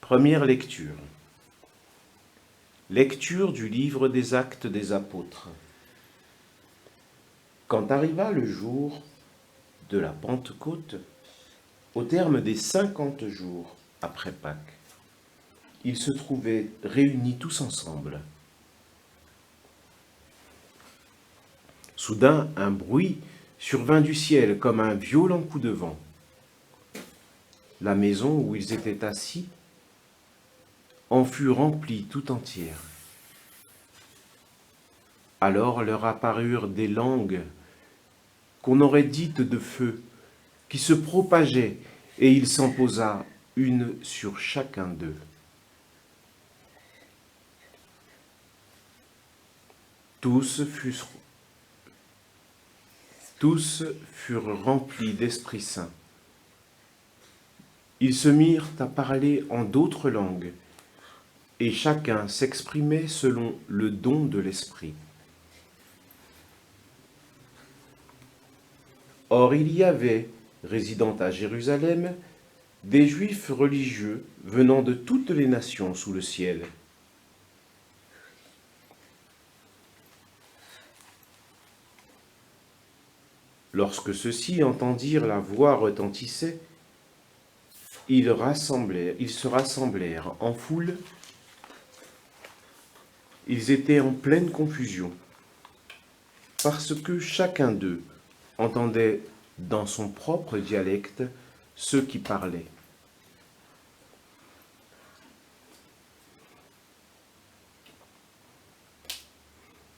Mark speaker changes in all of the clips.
Speaker 1: Première lecture. Lecture du livre des Actes des Apôtres. Quand arriva le jour de la Pentecôte, au terme des 50 jours après Pâques, ils se trouvaient réunis tous ensemble. Soudain, un bruit survint du ciel comme un violent coup de vent. La maison où ils étaient assis en fut remplie tout entière. Alors leur apparurent des langues qu'on aurait dites de feu, qui se propageaient, et il s'en posa une sur chacun d'eux. Tous furent remplis d'Esprit Saint. Ils se mirent à parler en d'autres langues, et chacun s'exprimait selon le don de l'Esprit. Or il y avait, résidant à Jérusalem, des Juifs religieux venant de toutes les nations sous le ciel. Lorsque ceux-ci entendirent la voix retentissait, ils se rassemblèrent en foule. Ils étaient en pleine confusion, parce que chacun d'eux entendait dans son propre dialecte ceux qui parlaient.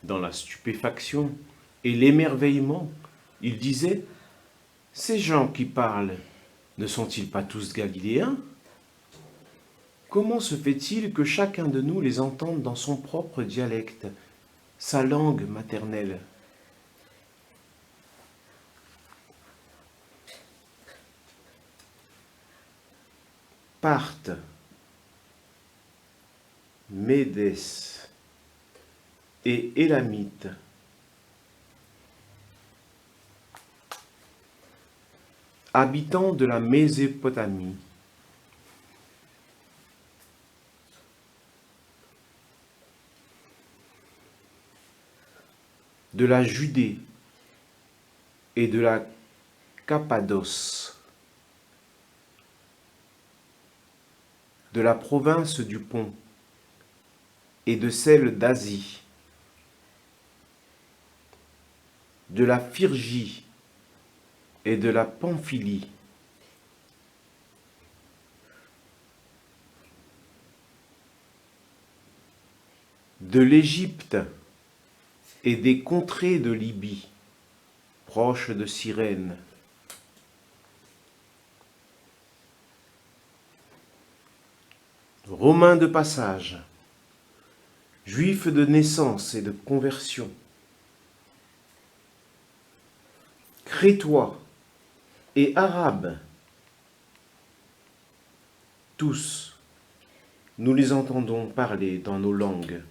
Speaker 1: Dans la stupéfaction et l'émerveillement, ils disaient : « Ces gens qui parlent, ne sont-ils pas tous galiléens ? Comment se fait-il que chacun de nous les entende dans son propre dialecte, sa langue maternelle ? Parthes, Médès et Élamites, habitants de la Mésopotamie, de la Judée et de la Cappadoce, de la province du Pont et de celle d'Asie, de la Phrygie et de la Pamphylie, de l'Égypte et des contrées de Libye, proches de Cyrène, Romains de passage, Juifs de naissance et de conversion, Crétois et Arabes, tous, nous les entendons parler dans nos langues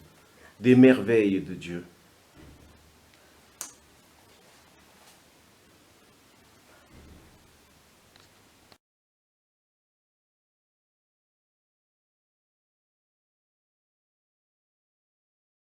Speaker 1: des merveilles de Dieu.